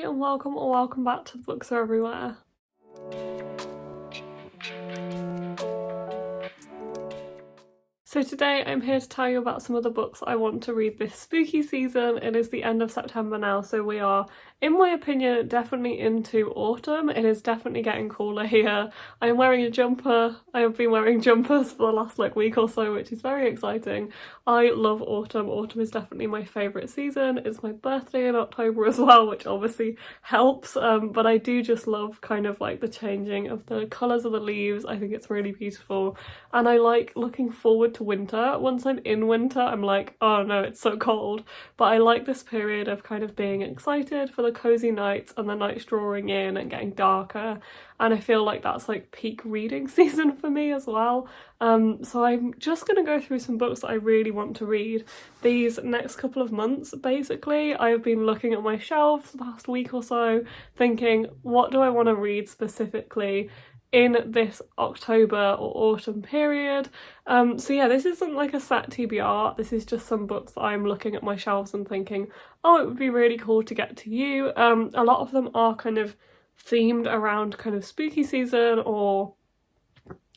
and welcome back to the Books Are Everywhere. So today I'm here to tell you about some of the books I want to read this spooky season. It is the end of September now, so we are, in my opinion, definitely into autumn. It is definitely getting cooler here. I'm wearing a jumper. I have been wearing jumpers for the last week or so, which is very exciting. I love autumn. Autumn is definitely my favourite season. It's my birthday in October as well, which obviously helps, but I do just love kind of the changing of the colours of the leaves. I think it's really beautiful, and I like looking forward to winter. Once I'm in winter, I'm like, oh no, it's so cold. But I like this period of kind of being excited for the cozy nights and the nights drawing in and getting darker. And I feel like that's peak reading season for me as well. So I'm just going to go through some books that I really want to read these next couple of months. Basically, I've been looking at my shelves the past week or so, thinking, what do I want to read specifically in this October or autumn period. So yeah, this isn't a set TBR, this is just some books that I'm looking at my shelves and thinking, oh, it would be really cool to get to you. A lot of them are kind of themed around kind of spooky season, or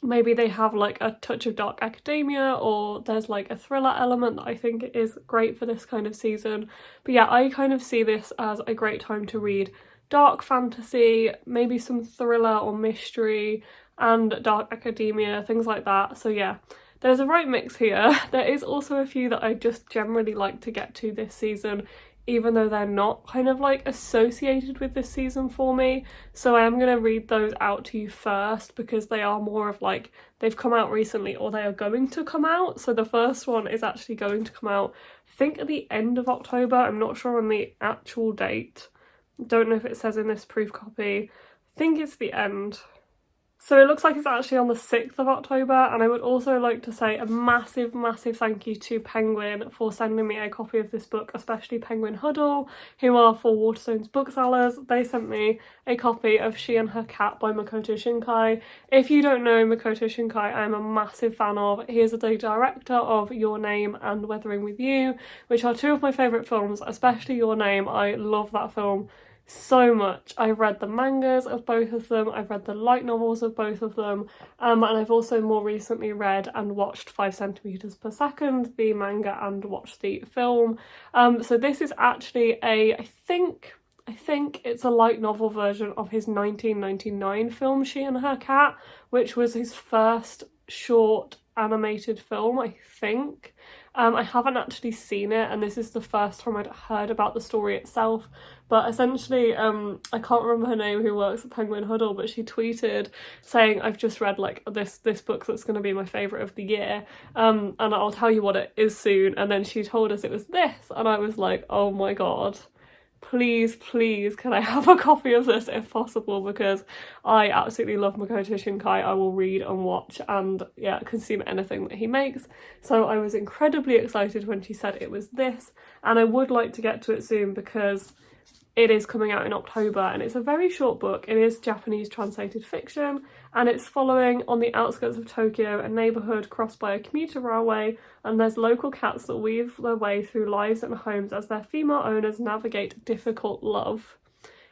maybe they have a touch of dark academia, or there's a thriller element that I think is great for this kind of season. But yeah, I kind of see this as a great time to read dark fantasy, maybe some thriller or mystery, and dark academia, things like that. So yeah, there's a right mix here. There is also a few that I just generally like to get to this season, even though they're not kind of associated with this season for me. So I am going to read those out to you first, because they are more of they've come out recently, or they are going to come out. So the first one is actually going to come out, I think, at the end of October. I'm not sure on the actual date. Don't know if it says in this proof copy. I think it's the end. So it looks like it's actually on the 6th of October, and I would also like to say a massive thank you to Penguin for sending me a copy of this book, especially Penguin Huddle, who are for Waterstones booksellers. They sent me a copy of She and Her Cat by Makoto Shinkai. If you don't know Makoto Shinkai, I'm a massive fan of. He is the director of Your Name and Weathering With You, which are two of my favourite films, especially Your Name. I love that film so much. I've read the mangas of both of them, I've read the light novels of both of them, and I've also more recently read and watched 5 centimeters per second, the manga, and watched the film. So this is actually I think it's a light novel version of his 1999 film She and Her Cat, which was his first short animated film, I think. I haven't actually seen it, and this is the first time I'd heard about the story itself. But essentially, I can't remember her name, who works at Penguin Huddle, but she tweeted saying, I've just read this book that's going to be my favourite of the year, and I'll tell you what it is soon. And then she told us it was this, and I was like, oh my god, please can I have a copy of this if possible, because I absolutely love Makoto Shinkai. I will read and watch and consume anything that he makes. So I was incredibly excited when she said it was this, and I would like to get to it soon because it is coming out in October, and it's a very short book. It is Japanese translated fiction, and it's following, on the outskirts of Tokyo, a neighbourhood crossed by a commuter railway, and there's local cats that weave their way through lives and homes as their female owners navigate difficult love.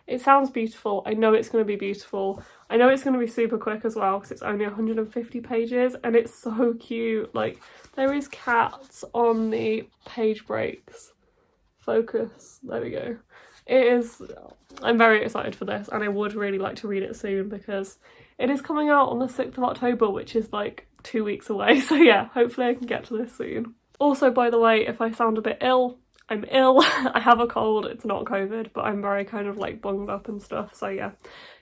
It sounds beautiful. I know it's going to be beautiful. I know it's going to be super quick as well, because it's only 150 pages, and it's so cute. There is cats on the page breaks. Focus. There we go. I'm very excited for this, and I would really like to read it soon, because it is coming out on the 6th of October, which is 2 weeks away. So yeah, hopefully I can get to this soon. Also, by the way, if I sound a bit ill, I'm ill. I have a cold. It's not COVID, but I'm very kind of bunged up and stuff, so yeah,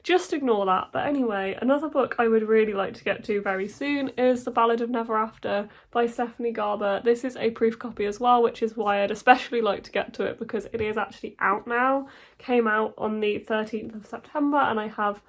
just ignore that. But anyway, another book I would really like to get to very soon is The Ballad of Never After by Stephanie Garber. This is a proof copy as well, which is why I'd especially like to get to it, because it is actually out now. Came out on the 13th of September, and I have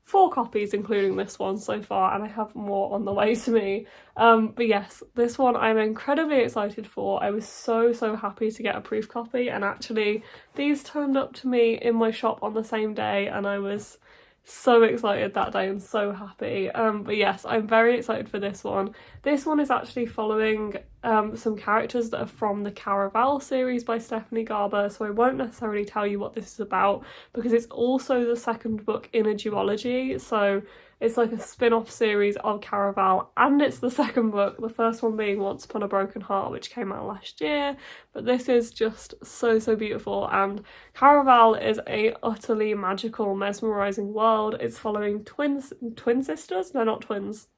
4 copies including this one so far, and I have more on the way to me. But yes, this one I'm incredibly excited for. I was so happy to get a proof copy, and actually these turned up to me in my shop on the same day, and I was so excited that day and so happy. But yes, I'm very excited for this one. This one is actually following some characters that are from the Caraval series by Stephanie Garber, so I won't necessarily tell you what this is about because it's also the second book in a duology, so it's like a spin-off series of Caraval and it's the second book, the first one being Once Upon a Broken Heart, which came out last year, but this is just so beautiful. And Caraval is a utterly magical, mesmerising world. It's following twin sisters? No, not twins.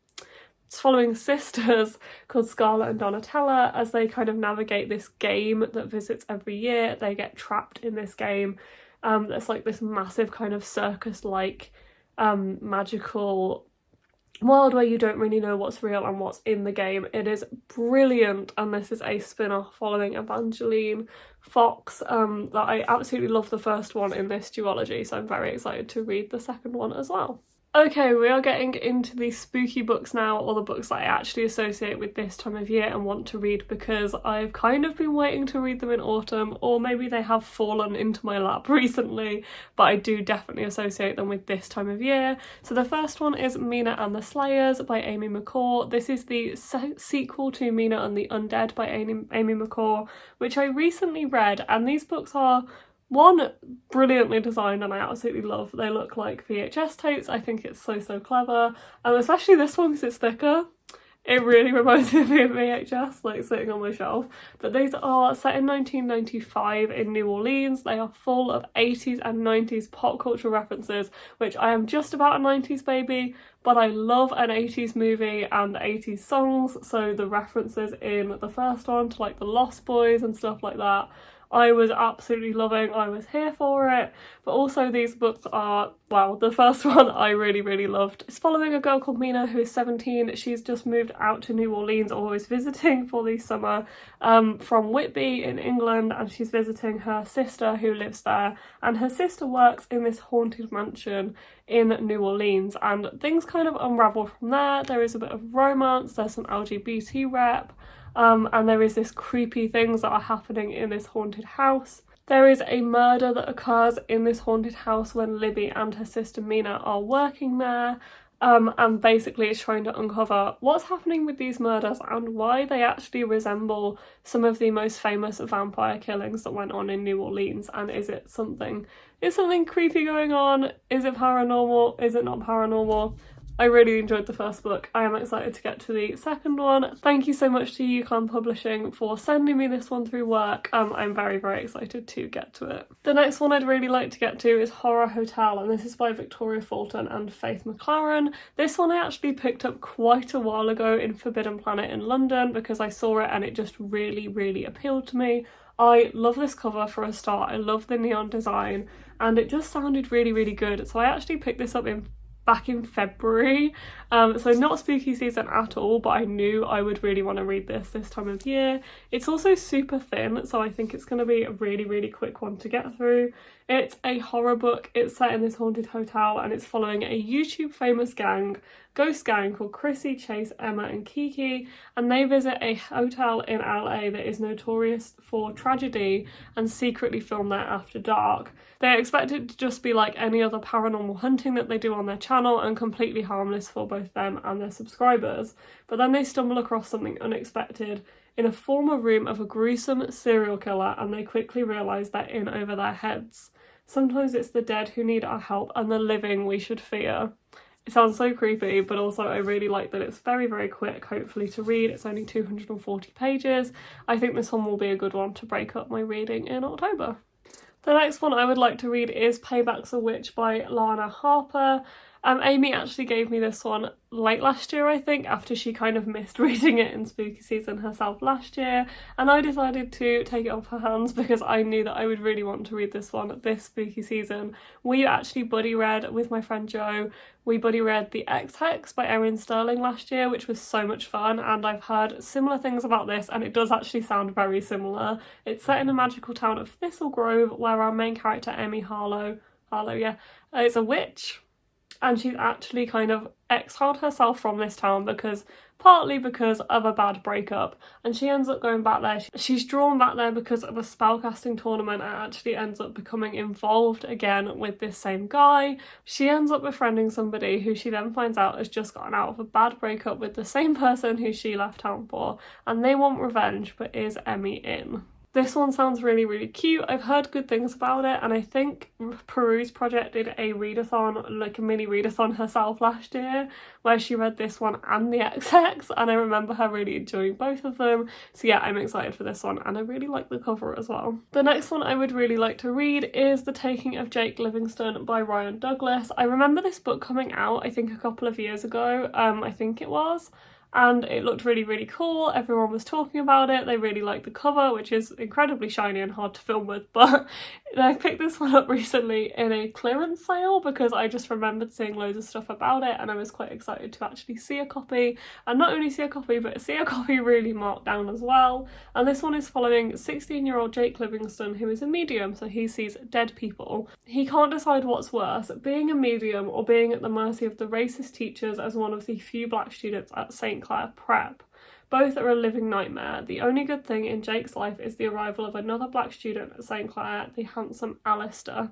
It's following sisters called Scarlett and Donatella as they kind of navigate this game that visits every year. They get trapped in this game. It's like this massive kind of circus-like magical world where you don't really know what's real and what's in the game. It is brilliant, and this is a spin-off following Evangeline Fox that I absolutely love the first one in this duology, so I'm very excited to read the second one as well. Okay, we are getting into the spooky books now, or the books that I actually associate with this time of year and want to read because I've kind of been waiting to read them in autumn, or maybe they have fallen into my lap recently, but I do definitely associate them with this time of year. So the first one is Mina and the Slayers by Amy McCall. This is the sequel to Mina and the Undead by Amy McCall, which I recently read, and these books are one, brilliantly designed and I absolutely love. They look like VHS tapes. I think it's so clever, and especially this one because it's thicker. It really reminds me of VHS, like sitting on my shelf. But these are set in 1995 in New Orleans. They are full of 80s and 90s pop culture references, which I am just about a 90s baby, but I love an 80s movie and 80s songs, so the references in the first one to like the Lost Boys and stuff like that, I was absolutely loving. I was here for it. But also these books are, well, the first one I really loved. It's following a girl called Mina who is 17. She's just moved out to New Orleans, or is visiting for the summer, from Whitby in England, and she's visiting her sister who lives there, and her sister works in this haunted mansion in New Orleans, and things kind of unravel from there. There is a bit of romance, there's some LGBT rep, and there is this creepy things that are happening in this haunted house. There is a murder that occurs in this haunted house when Libby and her sister Mina are working there, and basically it's trying to uncover what's happening with these murders and why they actually resemble some of the most famous vampire killings that went on in New Orleans. And is something creepy going on? Is it paranormal? Is it not paranormal? I really enjoyed the first book. I am excited to get to the second one. Thank you so much to UConn Publishing for sending me this one through work. I'm very excited to get to it. The next one I'd really like to get to is Horror Hotel, and this is by Victoria Fulton and Faith McLaren. This one I actually picked up quite a while ago in Forbidden Planet in London because I saw it and it just really appealed to me. I love this cover for a start. I love the neon design and it just sounded really good. So I actually picked this up back in February, so not spooky season at all, but I knew I would really want to read this time of year. It's also super thin, so I think it's going to be a really quick one to get through. It's a horror book. It's set in this haunted hotel and it's following a YouTube famous ghost gang called Chrissy, Chase, Emma and Kiki, and they visit a hotel in LA that is notorious for tragedy and secretly film there after dark. They're expected to just be like any other paranormal hunting that they do on their channel and completely harmless for both them and their subscribers, but then they stumble across something unexpected in a former room of a gruesome serial killer and they quickly realise they're in over their heads. Sometimes it's the dead who need our help and the living we should fear. It sounds so creepy, but also I really like that it's very quick, hopefully, to read. It's only 240 pages. I think this one will be a good one to break up my reading in October. The next one I would like to read is Payback's a Witch by Lana Harper. Amy actually gave me this one late last year, I think, after she kind of missed reading it in spooky season herself last year, and I decided to take it off her hands because I knew that I would really want to read this one this spooky season. We actually buddy read with my friend Jo. We buddy read The X-Hex by Erin Sterling last year, which was so much fun, and I've heard similar things about this and it does actually sound very similar. It's set in the magical town of Thistle Grove where our main character Emmy Harlow, is a witch. and she's actually kind of exiled herself from this town partly because of a bad breakup, and she ends up going back there. She's drawn back there because of a spellcasting tournament and actually ends up becoming involved again with this same guy. She ends up befriending somebody who she then finds out has just gotten out of a bad breakup with the same person who she left town for, and they want revenge, but is Emmy in? This one sounds really, really cute. I've heard good things about it, and I think Peru's Project did a readathon, like a mini readathon herself last year, where she read this one and the XX, and I remember her really enjoying both of them. So yeah, I'm excited for this one, and I really like the cover as well. The next one I would really like to read is The Taking of Jake Livingstone by Ryan Douglas. I remember this book coming out, I think a couple of years ago, I think it was. And it looked really, really cool. Everyone was talking about it. They really liked the cover, which is incredibly shiny and hard to film with, but I picked this one up recently in a clearance sale because I just remembered seeing loads of stuff about it, and I was quite excited to actually see a copy, and not only see a copy, but see a copy really marked down as well. And this one is following 16-year-old Jake Livingstone, who is a medium, so he sees dead people. He can't decide what's worse, being a medium or being at the mercy of the racist teachers as one of the few black students at St. Clair Prep. Both are a living nightmare. The only good thing in Jake's life is the arrival of another black student at St. Clair, the handsome Alistair.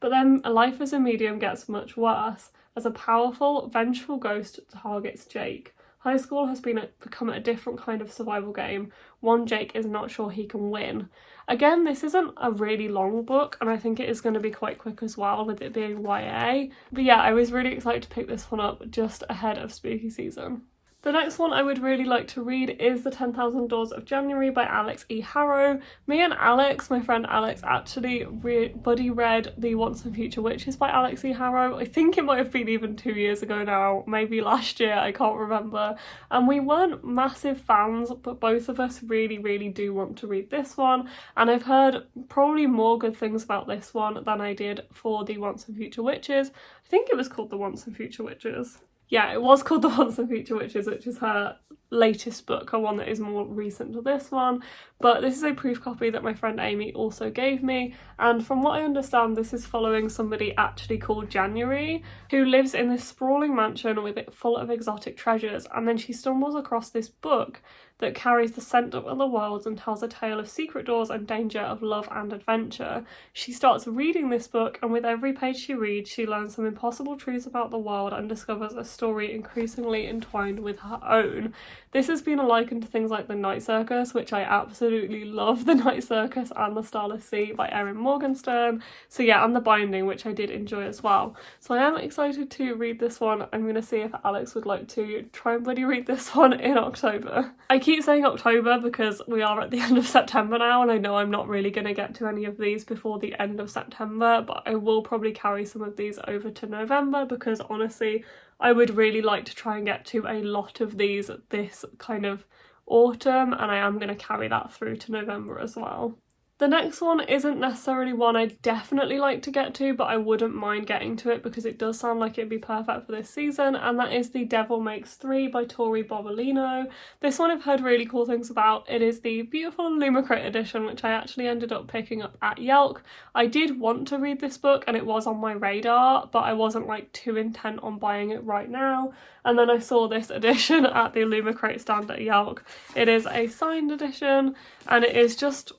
But then life as a medium gets much worse, as a powerful, vengeful ghost targets Jake. High school has become a different kind of survival game, one Jake is not sure he can win. Again, this isn't a really long book, and I think it is going to be quite quick as well, with it being YA. But yeah, I was really excited to pick this one up just ahead of spooky season. The next one I would really like to read is The 10,000 Doors of January by Alex E. Harrow. Me and Alex, my friend Alex, actually buddy read The Once and Future Witches by Alex E. Harrow. I think it might have been even 2 years ago now, maybe last year, I can't remember. And we weren't massive fans, but both of us really, really do want to read this one. And I've heard probably more good things about this one than I did for The Once and Future Witches. I think it was called The Once and Future Witches. Yeah, it was called The Once and Future Witches, which is her latest book, her one that is more recent to this one. But this is a proof copy that my friend Amy also gave me, and from what I understand, this is following somebody actually called January, who lives in this sprawling mansion with it full of exotic treasures, and then she stumbles across this book that carries the scent of other worlds and tells a tale of secret doors and danger, of love and adventure. She starts reading this book, and with every page she reads, she learns some impossible truths about the world and discovers a story increasingly entwined with her own. This has been likened to things like The Night Circus, which I absolutely love, The Night Circus and The Starless Sea by Erin Morgenstern. So yeah, and The Binding, which I did enjoy as well. So I am excited to read this one. I'm going to see if Alex would like to try and bloody read this one in October. I keep saying October because we are at the end of September now, and I know I'm not really going to get to any of these before the end of September, but I will probably carry some of these over to November because honestly, I would really like to try and get to a lot of these this kind of autumn, and I am going to carry that through to November as well. The next one isn't necessarily one I'd definitely like to get to, but I wouldn't mind getting to it because it does sound like it'd be perfect for this season, and that is The Devil Makes Three by Tori Bobolino. This one I've heard really cool things about. It is the beautiful Lumicrate edition, which I actually ended up picking up at Yelk. I did want to read this book and it was on my radar, but I wasn't like too intent on buying it right now. And then I saw this edition at the Lumicrate stand at Yelk. It is a signed edition, and it is just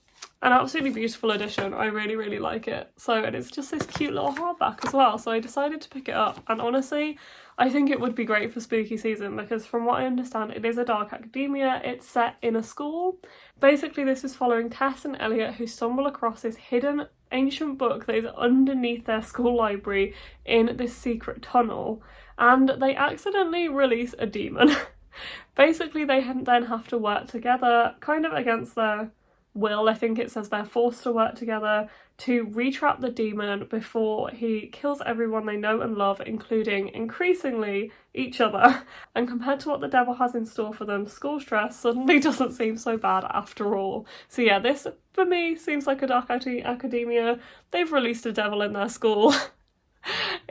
an absolutely beautiful edition. I really, really like it. So, and it's just this cute little hardback as well. So I decided to pick it up, and honestly, I think it would be great for spooky season because from what I understand, it is a dark academia. It's set in a school. Basically, this is following Tess and Elliot, who stumble across this hidden ancient book that is underneath their school library in this secret tunnel, and they accidentally release a demon. Basically, they then have to work together, kind of against their will. I think it says they're forced to work together to retrap the demon before he kills everyone they know and love, including increasingly each other. And compared to what the devil has in store for them, school stress suddenly doesn't seem so bad after all. So yeah, this for me seems like a dark academia. They've released a devil in their school.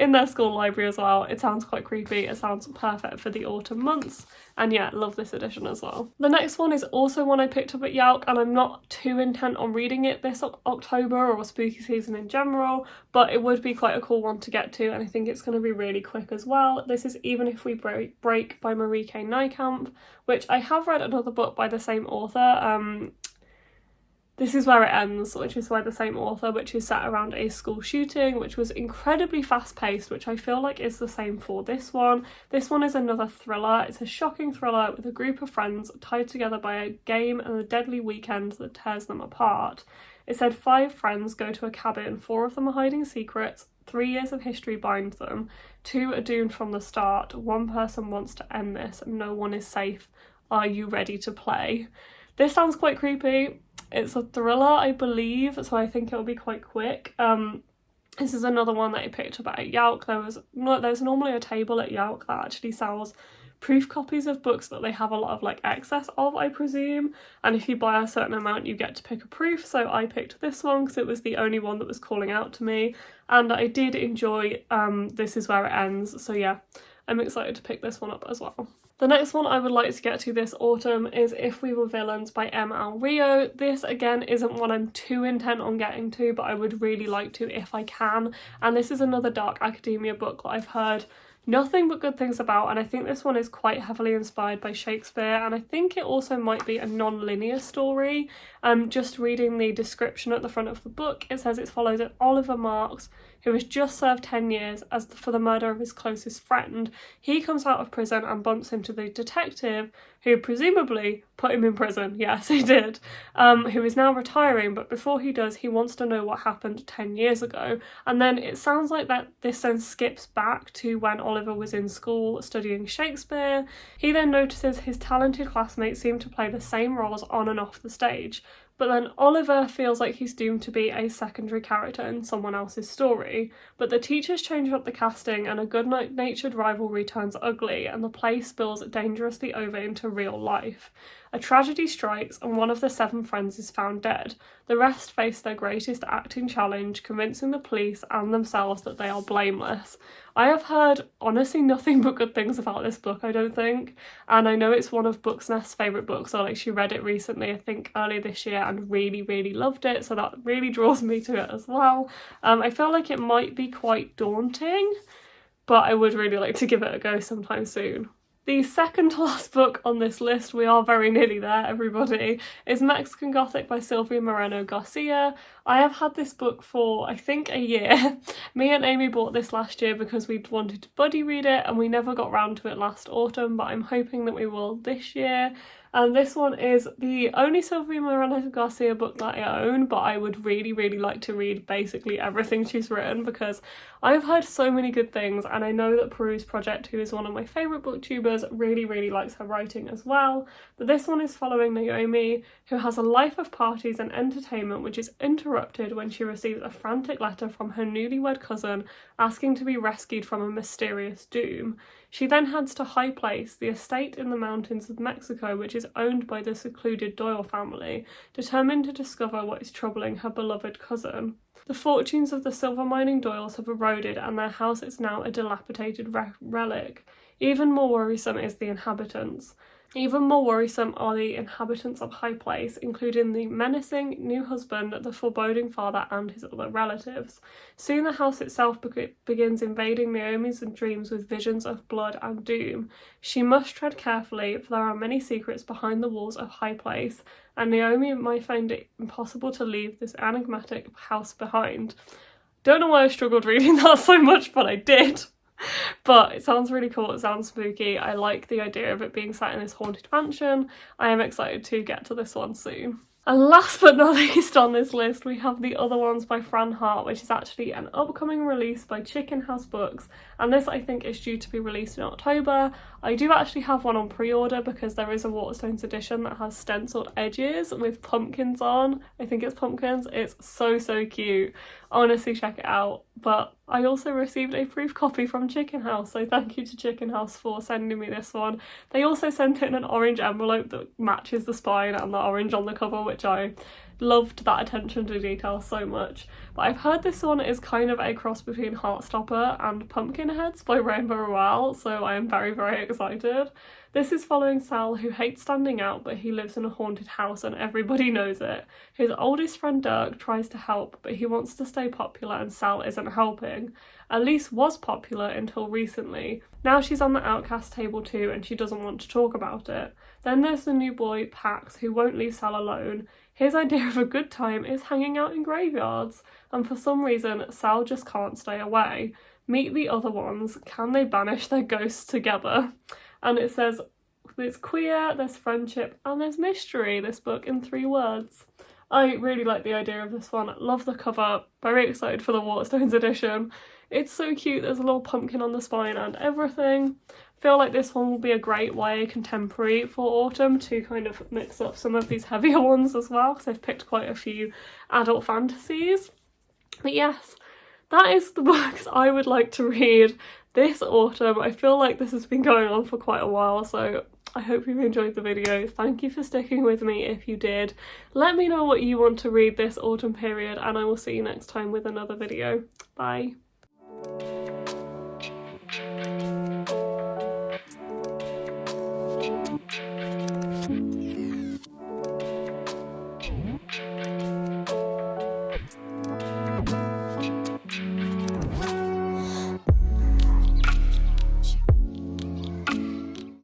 in their school library as well. It sounds quite creepy. It sounds perfect for the autumn months. And yeah, love this edition as well. The next one is also one I picked up at Yelk, and I'm not too intent on reading it this October or spooky season in general, but it would be quite a cool one to get to, and I think it's going to be really quick as well. This is Even If We Break by Marie K. Nijkamp, which I have read another book by the same author. This Is Where It Ends, which is by the same author, which is set around a school shooting, which was incredibly fast-paced, which I feel like is the same for this one. This one is another thriller. It's a shocking thriller with a group of friends tied together by a game and a deadly weekend that tears them apart. It said 5 friends go to a cabin, 4 of them are hiding secrets, 3 years of history bind them, 2 are doomed from the start, 1 person wants to end this, no one is safe. Are you ready to play? This sounds quite creepy. It's a thriller, I believe, so I think it'll be quite quick. This is another one that I picked up at Yelk. There's normally a table at Yelk that actually sells proof copies of books that they have a lot of like excess of, I presume, and if you buy a certain amount you get to pick a proof. So I picked this one because it was the only one that was calling out to me, and I did enjoy This Is Where It Ends, so yeah, I'm excited to pick this one up as well. The next one I would like to get to this autumn is If We Were Villains by M. L. Rio. This again isn't one I'm too intent on getting to, but I would really like to if I can, and this is another dark academia book that I've heard nothing but good things about, and I think this one is quite heavily inspired by Shakespeare, and I think it also might be a non-linear story. Just reading the description at the front of the book, it says it follows an Oliver Marks who has just served 10 years for the murder of his closest friend. He comes out of prison and bumps into the detective who presumably put him in prison. Yes, he did. Who is now retiring, but before he does, he wants to know what happened 10 years ago. And then it sounds like that this then skips back to when Oliver was in school studying Shakespeare. He then notices his talented classmates seem to play the same roles on and off the stage. But then Oliver feels like he's doomed to be a secondary character in someone else's story. But the teachers change up the casting and a good-natured rivalry turns ugly, and the play spills dangerously over into real life. A tragedy strikes and one of the 7 friends is found dead. The rest face their greatest acting challenge, convincing the police and themselves that they are blameless. I have heard honestly nothing but good things about this book, I don't think, and I know it's one of Booksnest's favourite books. So like, she read it recently, I think earlier this year, and really loved it, so that really draws me to it as well. I feel like it might be quite daunting, but I would really like to give it a go sometime soon. The second to last book on this list, we are very nearly there everybody, is Can Gothic by Sylvia Moreno Garcia. I have had this book for I think a year. Me and Amy bought this last year because we wanted to buddy read it and we never got round to it last autumn, but I'm hoping that we will this year. And this one is the only Sylvia Moreno Garcia book that I own, but I would really like to read basically everything she's written because I've heard so many good things, and I know that Peruse Project, who is one of my favourite booktubers, really likes her writing as well. But this one is following Naomi, who has a life of parties and entertainment which is interrupted when she receives a frantic letter from her newlywed cousin asking to be rescued from a mysterious doom. She then heads to High Place, the estate in the mountains of Mexico which is owned by the secluded Doyle family, determined to discover what is troubling her beloved cousin. The fortunes of the silver mining Doyles have eroded and their house is now a dilapidated relic. Even more worrisome is the inhabitants. Even more worrisome are the inhabitants of High Place, including the menacing new husband, the foreboding father, and his other relatives. Soon the house itself begins invading Naomi's dreams with visions of blood and doom. She must tread carefully, for there are many secrets behind the walls of High Place, and Naomi might find it impossible to leave this enigmatic house behind. Don't know why I struggled reading that so much, but I did. But it sounds really cool, it sounds spooky. I like the idea of it being set in this haunted mansion. I am excited to get to this one soon. And last but not least on this list, we have The Other Ones by Fran Hart, which is actually an upcoming release by Chicken House Books, and this I think is due to be released in October. I do actually have one on pre-order because there is a Waterstones edition that has stenciled edges with pumpkins on. I think it's pumpkins. It's so cute. Honestly, check it out. But I also received a proof copy from Chicken House, so thank you to Chicken House for sending me this one. They also sent it in an orange envelope that matches the spine and the orange on the cover, which I loved that attention to detail so much. But I've heard this one is kind of a cross between Heartstopper and Pumpkinheads by Rainbow Rowell, so I am very, very excited. This is following Sal, who hates standing out, but he lives in a haunted house and everybody knows it. His oldest friend Dirk tries to help, but he wants to stay popular and Sal isn't helping. Elise was popular until recently. Now she's on the outcast table too and she doesn't want to talk about it. Then there's the new boy, Pax, who won't leave Sal alone. His idea of a good time is hanging out in graveyards, and for some reason Sal just can't stay away. Meet the other ones. Can they banish their ghosts together? And it says there's queer, there's friendship, and there's mystery, this book in 3 words. I really like the idea of this one. Love the cover. Very excited for the Waterstones edition. It's so cute. There's a little pumpkin on the spine and everything. Feel like this one will be a great YA contemporary for autumn to kind of mix up some of these heavier ones as well, because I've picked quite a few adult fantasies. But yes, that is the books I would like to read this autumn. I feel like this has been going on for quite a while, so I hope you've enjoyed the video. Thank you for sticking with me if you did. Let me know what you want to read this autumn period, and I will see you next time with another video. Bye.